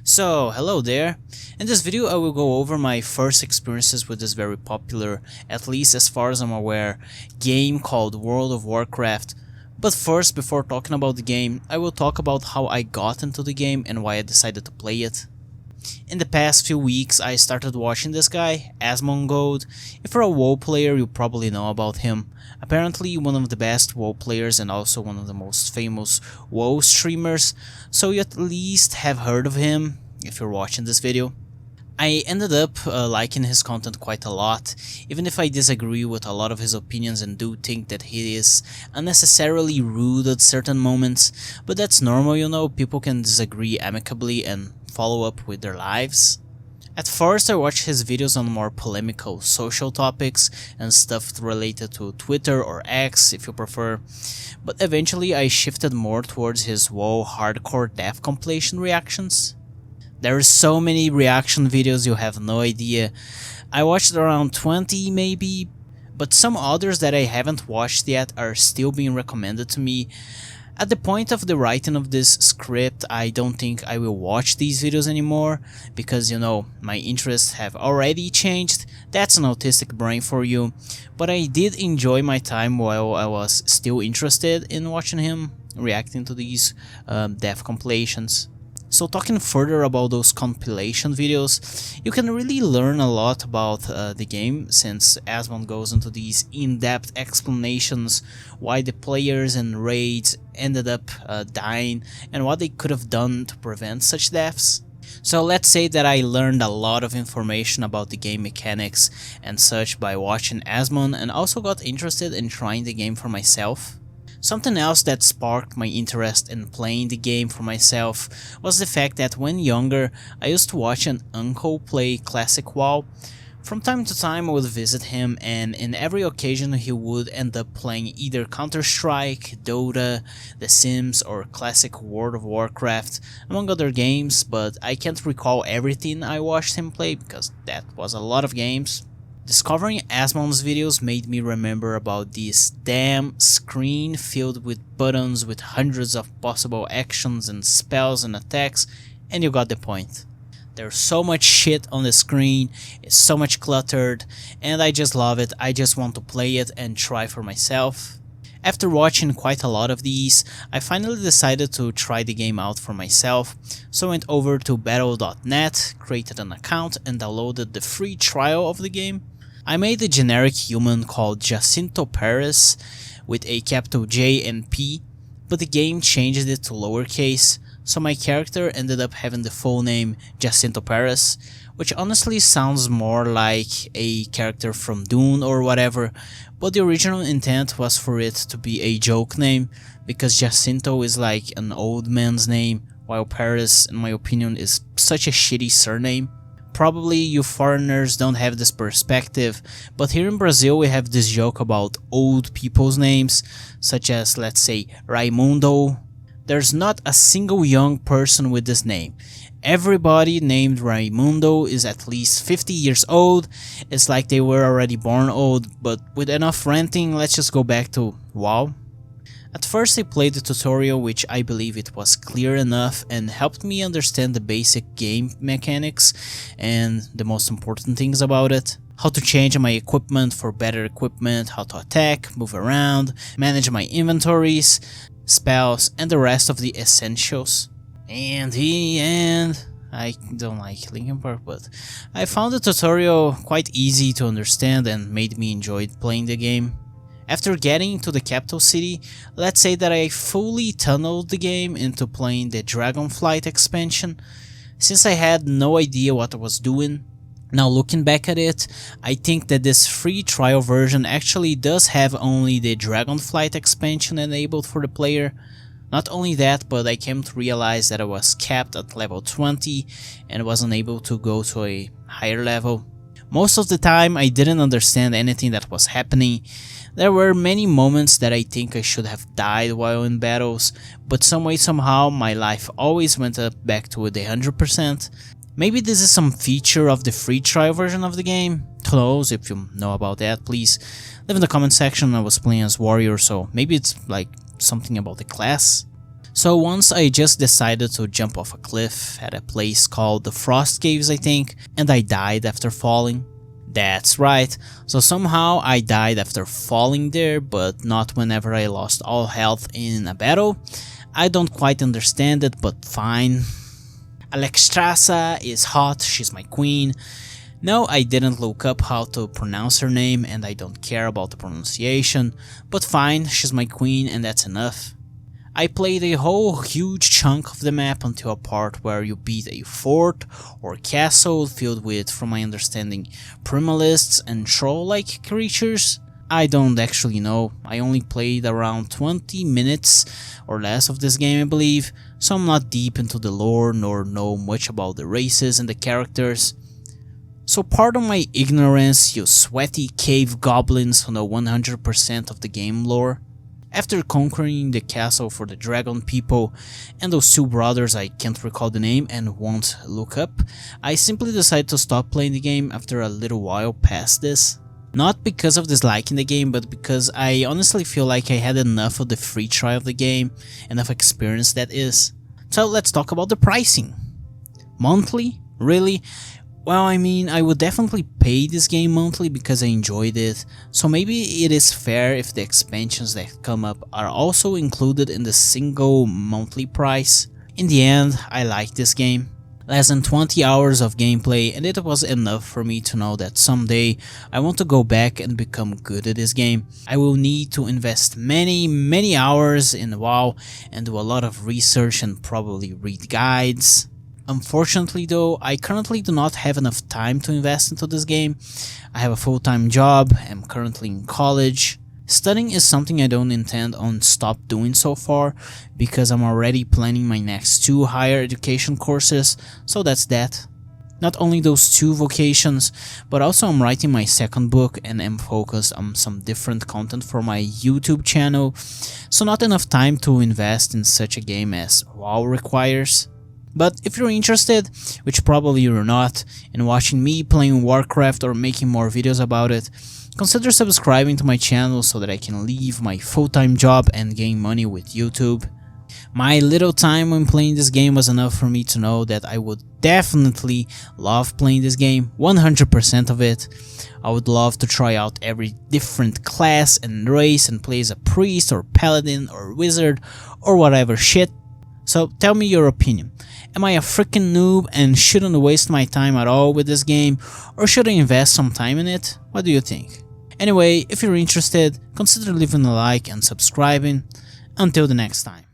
So, hello there. In this video I will go over my first experiences with this very popular, at least as far as I'm aware, game called World of Warcraft. But first, before talking about the game, I will talk about how I got into the game and why I decided to play it. In the past few weeks I started watching this guy, Asmongold. If you're a WoW player, you probably know about him. Apparently one of the best WoW players and also one of the most famous WoW streamers, so you at least have heard of him if you're watching this video. I ended up liking his content quite a lot, even if I disagree with a lot of his opinions and do think that he is unnecessarily rude at certain moments, but that's normal, you know, people can disagree amicably and follow up with their lives. At first I watched his videos on more polemical social topics and stuff related to Twitter or X if you prefer, but eventually I shifted more towards his WoW hardcore death compilation reactions. There are so many reaction videos you have no idea. I watched around 20 maybe, but some others that I haven't watched yet are still being recommended to me. At the point of the writing of this script, I don't think I will watch these videos anymore, because you know, my interests have already changed. That's an autistic brain for you, but I did enjoy my time while I was still interested in watching him reacting to these death compilations. So talking further about those compilation videos, you can really learn a lot about the game, since Asmon goes into these in-depth explanations why the players and raids ended up dying and what they could have done to prevent such deaths. So let's say that I learned a lot of information about the game mechanics and such by watching Asmon, and also got interested in trying the game for myself. Something else that sparked my interest in playing the game for myself was the fact that when younger, I used to watch an uncle play classic WoW. From time to time I would visit him, and in every occasion he would end up playing either Counter-Strike, Dota, The Sims, or classic World of Warcraft, among other games, but I can't recall everything I watched him play because that was a lot of games. Discovering Asmon's videos made me remember about this damn screen filled with buttons with hundreds of possible actions and spells and attacks, and you got the point. There's so much shit on the screen, it's so much cluttered, and I just love it. I just want to play it and try for myself. After watching quite a lot of these, I finally decided to try the game out for myself, so I went over to battle.net, created an account, and downloaded the free trial of the game. I made a generic human called Jacinto Perez with a capital J and P, but the game changed it to lowercase, so my character ended up having the full name Jacinto Perez, which honestly sounds more like a character from Dune or whatever, but the original intent was for it to be a joke name, because Jacinto is like an old man's name, while Perez, in my opinion, is such a shitty surname. Probably you foreigners don't have this perspective, but here in Brazil we have this joke about old people's names, such as, let's say, Raimundo. There's not a single young person with this name. Everybody named Raimundo is at least 50 years old. It's like they were already born old, but with enough ranting, let's just go back to WoW. At first I played the tutorial, which I believe it was clear enough and helped me understand the basic game mechanics and the most important things about it. How to change my equipment for better equipment, how to attack, move around, manage my inventories, spells, and the rest of the essentials. And the end. I don't like Linkin Park, but I found the tutorial quite easy to understand and made me enjoy playing the game. After getting into the capital city, let's say that I fully tunneled the game into playing the Dragonflight expansion, since I had no idea what I was doing. Now looking back at it, I think that this free trial version actually does have only the Dragonflight expansion enabled for the player. Not only that, but I came to realize that I was capped at level 20 and wasn't able to go to a higher level. Most of the time I didn't understand anything that was happening. There were many moments that I think I should have died while in battles, but some way somehow my life always went up back to the 100%. Maybe this is some feature of the free trial version of the game. Who knows? If you know about that, please leave in the comment section. I was playing as warrior, so maybe it's like something about the class. So once I just decided to jump off a cliff at a place called the Frost Caves, I think, and I died after falling. That's right, so somehow I died after falling there, but not whenever I lost all health in a battle. I don't quite understand it, but fine. Alexstrasza is hot, she's my queen. No, I didn't look up how to pronounce her name and I don't care about the pronunciation, but fine, she's my queen and that's enough. I played a whole huge chunk of the map until a part where you beat a fort or castle filled with, from my understanding, primalists and troll-like creatures. I don't actually know, I only played around 20 minutes or less of this game I believe, so I'm not deep into the lore nor know much about the races and the characters. So pardon my ignorance, you sweaty cave goblins who know 100% of the game lore. After conquering the castle for the dragon people and those two brothers I can't recall the name and won't look up, I simply decided to stop playing the game after a little while past this. Not because of disliking the game, but because I honestly feel like I had enough of the free trial of the game, enough experience that is. So let's talk about the pricing. Monthly? Really? Well, I mean, I would definitely pay this game monthly because I enjoyed it, so maybe it is fair if the expansions that come up are also included in the single monthly price. In the end, I like this game. Less than 20 hours of gameplay and it was enough for me to know that someday I want to go back and become good at this game. I will need to invest many hours in WoW and do a lot of research and probably read guides. Unfortunately though, I currently do not have enough time to invest into this game. I have a full-time job, I'm currently in college. Studying is something I don't intend on stop doing so far, because I'm already planning my next 2 higher education courses, so that's that. Not only those 2 vocations, but also I'm writing my second book and am focused on some different content for my YouTube channel, so not enough time to invest in such a game as WoW requires. But if you're interested, which probably you're not, in watching me playing Warcraft or making more videos about it, consider subscribing to my channel so that I can leave my full-time job and gain money with YouTube. My little time when playing this game was enough for me to know that I would definitely love playing this game, 100% of it. I would love to try out every different class and race and play as a priest or paladin or wizard or whatever shit. So tell me your opinion. Am I a freaking noob and shouldn't waste my time at all with this game, or should I invest some time in it? What do you think? Anyway, if you're interested, consider leaving a like and subscribing. Until the next time.